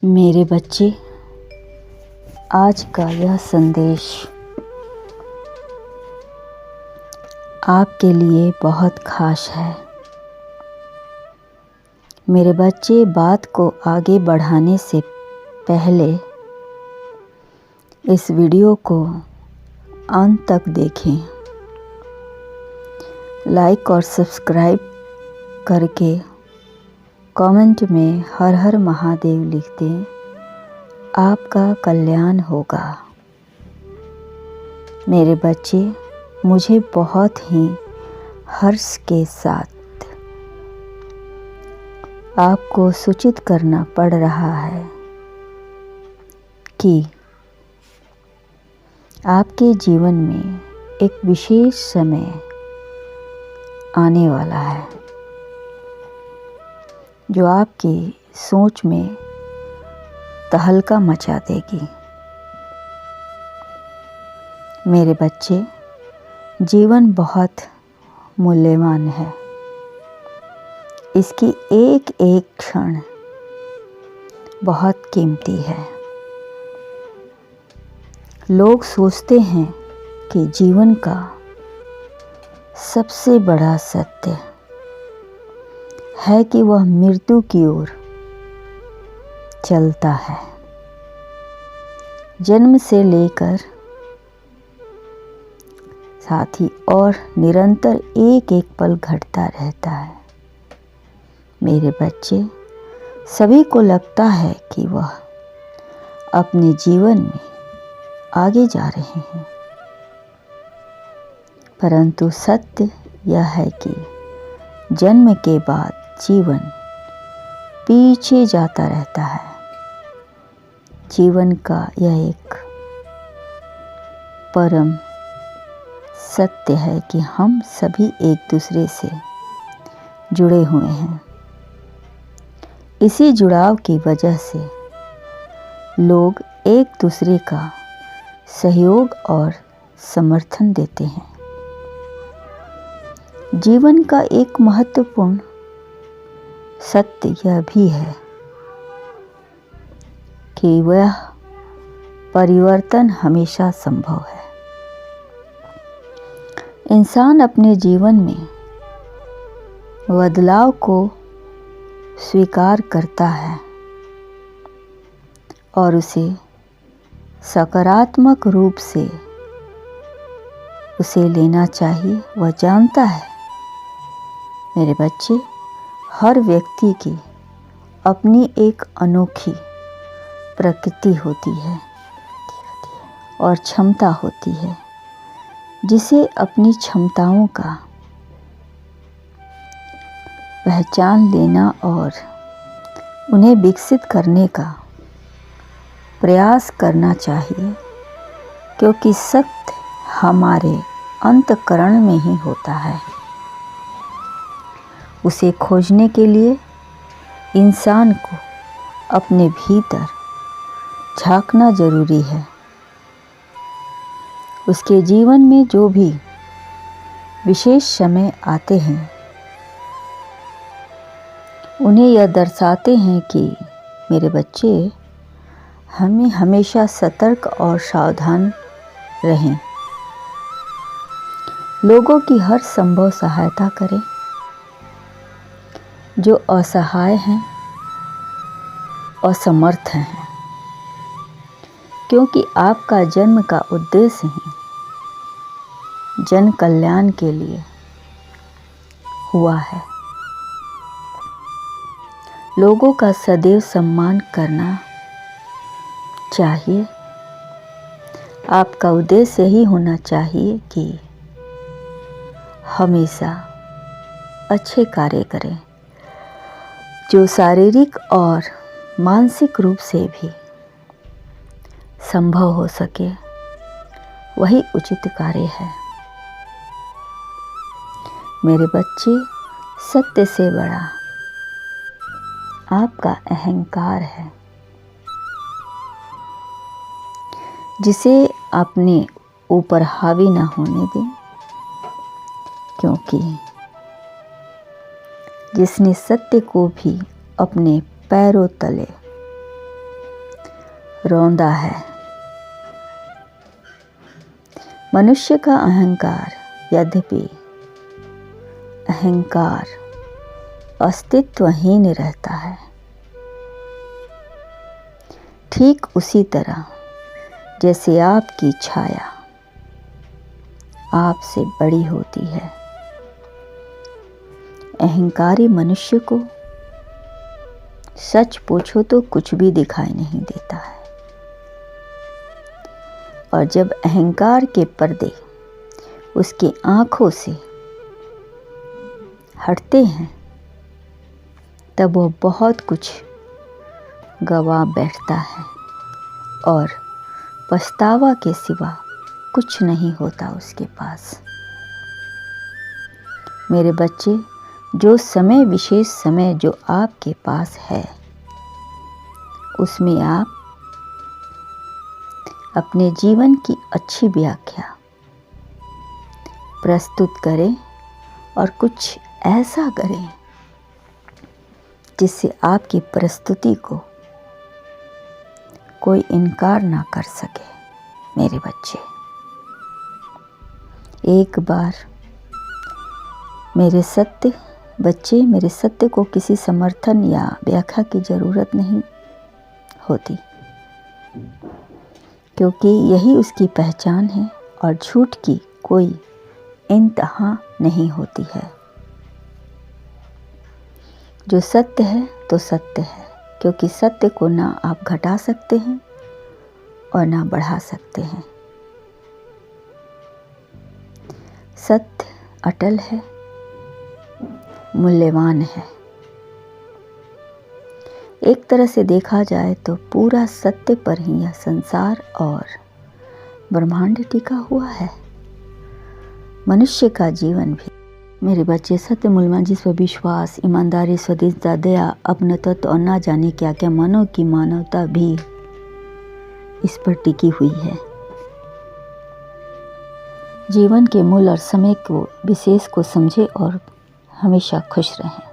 मेरे बच्चे, आज का यह संदेश आपके लिए बहुत खास है। मेरे बच्चे, बात को आगे बढ़ाने से पहले इस वीडियो को अंत तक देखें। लाइक और सब्सक्राइब करके कमेंट में हर हर महादेव लिख दें, आपका कल्याण होगा। मेरे बच्चे, मुझे बहुत ही हर्ष के साथ आपको सूचित करना पड़ रहा है कि आपके जीवन में एक विशेष समय आने वाला है जो आपकी सोच में तहलका मचा देगी। मेरे बच्चे, जीवन बहुत मूल्यवान है। इसकी एक एक क्षण बहुत कीमती है। लोग सोचते हैं कि जीवन का सबसे बड़ा सत्य है कि वह मृत्यु की ओर चलता है। जन्म से लेकर साथ ही और निरंतर एक एक पल घटता रहता है। मेरे बच्चे, सभी को लगता है कि वह अपने जीवन में आगे जा रहे हैं, परंतु सत्य यह है कि जन्म के बाद जीवन पीछे जाता रहता है। जीवन का यह एक परम सत्य है कि हम सभी एक दूसरे से जुड़े हुए हैं। इसी जुड़ाव की वजह से लोग एक दूसरे का सहयोग और समर्थन देते हैं। जीवन का एक महत्वपूर्ण सत्य यह भी है कि वह परिवर्तन हमेशा संभव है। इंसान अपने जीवन में बदलाव को स्वीकार करता है और उसे सकारात्मक रूप से उसे लेना चाहिए। वह जानता है, मेरे बच्चे, हर व्यक्ति की अपनी एक अनोखी प्रकृति होती है और क्षमता होती है, जिसे अपनी क्षमताओं का पहचान लेना और उन्हें विकसित करने का प्रयास करना चाहिए, क्योंकि सत्य हमारे अंतःकरण में ही होता है। उसे खोजने के लिए इंसान को अपने भीतर झांकना जरूरी है। उसके जीवन में जो भी विशेष समय आते हैं, उन्हें यह दर्शाते हैं कि मेरे बच्चे, हमें हमेशा सतर्क और सावधान रहें। लोगों की हर संभव सहायता करें। जो असहाय हैं, असमर्थ हैं, क्योंकि आपका जन्म का उद्देश्य ही जन कल्याण के लिए हुआ है। लोगों का सदैव सम्मान करना चाहिए। आपका उद्देश्य यही होना चाहिए कि हमेशा अच्छे कार्य करें, जो शारीरिक और मानसिक रूप से भी संभव हो सके, वही उचित कार्य है। मेरे बच्चे, सत्य से बड़ा आपका अहंकार है, जिसे अपने ऊपर हावी ना होने दें, क्योंकि जिसने सत्य को भी अपने पैरों तले रौंदा है। मनुष्य का अहंकार, यद्यपि अहंकार अस्तित्वहीन रहता है, ठीक उसी तरह जैसे आपकी छाया आपसे बड़ी होती है। अहंकारी मनुष्य को सच पूछो तो कुछ भी दिखाई नहीं देता है, और जब अहंकार के पर्दे उसकी आंखों से हटते हैं तब वो बहुत कुछ गवा बैठता है और पछतावा के सिवा कुछ नहीं होता उसके पास। मेरे बच्चे, जो समय, विशेष समय जो आपके पास है, उसमें आप अपने जीवन की अच्छी व्याख्या प्रस्तुत करें और कुछ ऐसा करें जिससे आपकी प्रस्तुति को कोई इनकार ना कर सके। मेरे बच्चे, एक बार मेरे सत्य को किसी समर्थन या व्याख्या की ज़रूरत नहीं होती, क्योंकि यही उसकी पहचान है और झूठ की कोई इंतहा नहीं होती है। जो सत्य है तो सत्य है, क्योंकि सत्य को ना आप घटा सकते हैं और ना बढ़ा सकते हैं। सत्य अटल है, मूल्यवान है। एक तरह से देखा जाए तो पूरा सत्य पर ही यह संसार और ब्रह्मांड टिका हुआ है, मनुष्य का जीवन भी। मेरे बच्चे, सत्य, मूल्यवान, जिस पर विश्वास, ईमानदारी, स्वदेशता, दया, अपने तत्व और ना जाने क्या क्या मानव की मानवता भी इस पर टिकी हुई है। जीवन के मूल और समय को विशेष को समझे और हमेशा खुश रहें।